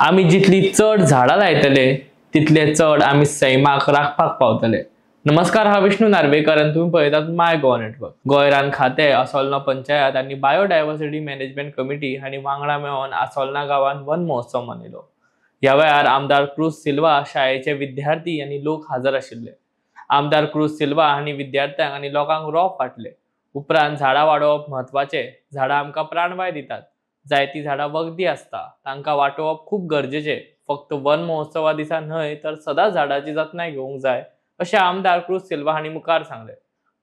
आम्ही जितली चढ झाडां लायतले तितले चढ आम्ही सैमाक राखपाक पावतले। नमस्कार, हा विष्णू नार्वेकर आणि तुम्ही पळयतात माय गोवा नेटवर्क। गोंय रान खाते, आसोलना पंचायत आणि बायोडायव्हर्सिटी मॅनेजमेंट कमिटी हांणी वांगडा मेळोन आसोलना गावात वन महोत्सव मनयलो। ह्या वेळार आमदार क्रूज सिल्वा, शाळेचे विद्यार्थी आणि लोक हाजर आशिल्ले। आमदार क्रूज सिल्वा हांणी विद्यार्थ्यांक आणि लोकांक रोप वाटले। उपरांत झाडां वाडोवप म्हत्वाचे, झाडां आमकां प्राणवाय दितात। जायती झाडां वखदी असता, तांकां वाटोवप खूप गरजेचे। फक्त वन महोत्सवा दिसा न्हय तर सदांच झाडांची जतनाय घेवंक जाय, अशें आमदार क्रूज सिल्वा हांणी मुखार सांगले।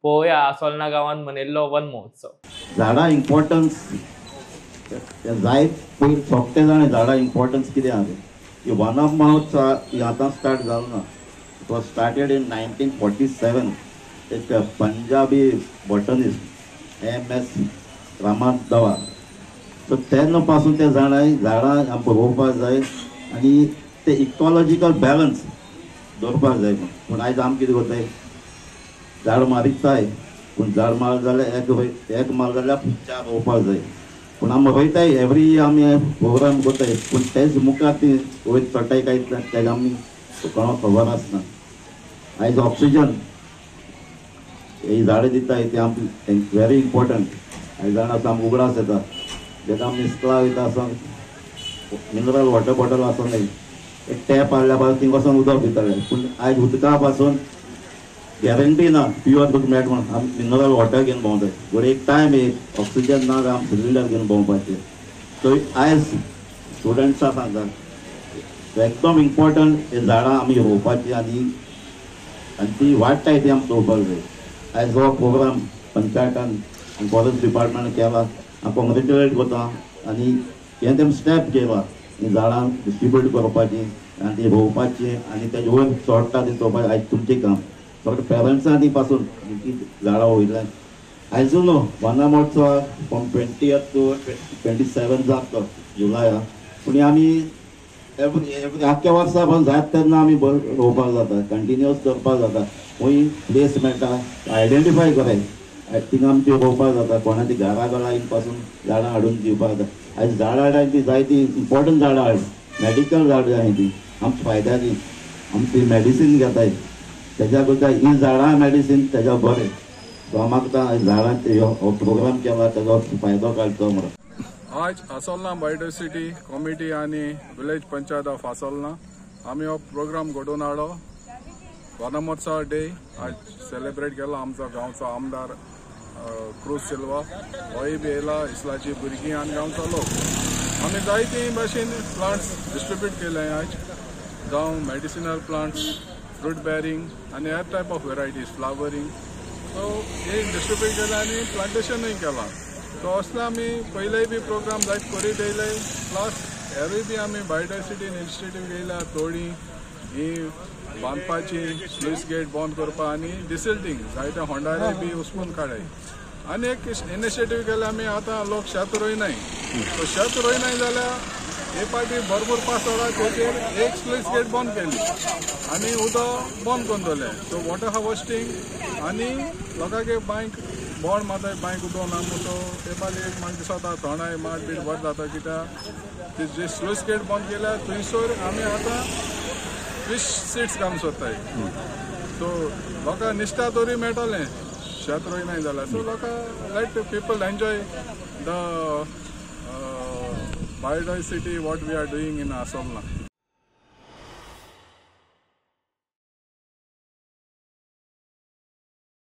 पळोवया आसोलना गावात मनयल्लो वन महोत्सव। झाडां इम्पॉर्टन्स जाय पयलीं सोंपते जाणें झाडां इम्पॉर्टन्स कितें आहा तें वन ऑफ महोत्सव आतां स्टार्ट जालो ना। It was started in 1947। एक पंजाबी बॉटनिस्ट MS रामाधवा, सो तेन्ना पासून ते झाडां आमकां रोवपाक जाय आनी ते इकॉलॉजिकल बॅलन्स दवरपाक जाय। पूण आयज आमी कितें करताय, झाड मारिताय, पूण झाड मार जाल्यार एक मार जाल्यार 4 रोवपाक जाय। पूण आमी रोयताय, एवरी आमी प्रोग्राम करताय, पूण तेच मुखार ती वयर चडटाय काय तेका आमी कोणाक खबर आसना। आयज ऑक्सिजन ही झाडां दिताय ती आमकां व्हेरी इम्पॉर्टंट। आयज जाणां आमकां उगडास येता, जेन्ना आमी इस्कला वयता आसतना मिनरल वॉटर बॉटल आसून एक टॅप हाडल्या पासून थिंग वचोन उदक पिताले, पूण आयज उदका पासून गॅरंटी ना प्युअर तुका मेळटा म्हणून आमी मिनरल वॉटर घेवन भोंवताय। बट एक टायम ऑक्सिजन ना जाल्यार आमी सिलिंडर घेवन भोंवपाचें। सो आयज स्टुडंट्सांक सांगता एकदम इम्पॉर्टंट हे झाडां आमी रोवपाची आनी ती वाडटाय ती आमी पळोवपाक जाय। आयज हो प्रोग्राम पंचायतान आनी फॉरेस्ट डिपार्टमेंट केला, हांव कॉंग्रेच्युलेट करता। आनी हे तेम स्टेप केला झाडां डिस्ट्रिब्यूट करपाची आनी ती रोवपाची आनी तेजे वयर चोडटा ती चोवपाची आयज तुमचें काम। फक्त पेरंट्सांनी पासून झाडां वयल्यान आयजून वन महोत्सव फ्रॉम 20th to 27 जाता जुलया। पूण आमी आख्या वर्सा पण जायत तेन्ना आमी रोवपाक जाता, कंटिन्युअस करपाक जाता। खंय प्लेस मेळटा आयडेंटिफाय कराय, थिंग आमची रोवपाक जाता। कोणाची घरा लागीं पासून झाडां हाडून दिवपाक जाता। आयज झाडां हाडाय ती जायती इम्पॉर्टंट झाडां हाड, मेडिकल झाडां जाय ती आमच्या फायद्याची। आमची मेडिसीन घेताय तेज्या करता ही झाडां मेडिसीन तेज्या बरें। सो म्हाका झाडांचे हो प्रोग्राम केला तेजो फायदो काडचो म्हणून। आज आसोलना बायोडायव्हर्सिटी कमिटी आणि विलेज पंचायत ऑफ आसोलना आमी हो प्रोग्राम घडोवन हाडलो। वन महोत्सव डे आज सेलिब्रेट केला आमचो गांवचो आमदार क्रूज सिल्वा, होय बी येयला, इस्लाची भुरगीं आनी गांवचो लोक। आमी जायते भाशेन प्लांट्स डिस्ट्रिब्यूट केले आज। जावं मेडिसिनल प्लांट्स, फ्रूट बेरिंग आनी हेर type of varieties, flowering. So हे डिस्ट्रिब्यूट केले आनी प्लांटेशनूय केला। सो असले आमी पयलेय बी प्रोग्राम जायत करीत येयले। प्लस हेरूय बी आमी बायोडायव्हर्सिटी इनिशिएटीव घेयला, तोडी ही बांदपाची, स्लूइस गेट बंद करपा आनी डिसिल्टिंग जायते होंडारे बी उसपून काडाय। आनी एक इनिशिएटीव केले आमी, आतां लोक शेत रोयनाय, सो शेत रोयनाय जाल्यार हे पाटी भरपूर पास पडा तेचेर एक स्लूइस गेट बंद केली आनी उदक बंद करून दवरलें। सो वॉटर हार्वेस्टिंग आनी लोकांक बांयक बोड माताय बांयक उदक ना म्हणून, सो ते पाटी एक म्हाका दिसता थोडाय माट बीट बरें जाता। कित्याक जे स्लूइस गेट बंद केल्या थंयसर आमी आतां फिश सीड्स घालूंक सोदताय। सो लोकांक निश्टा तरी मेळटलें शेत रोयनाय जाल्यार। सो लोकांक let people enjoy the biodiversity what we are doing in Asolna.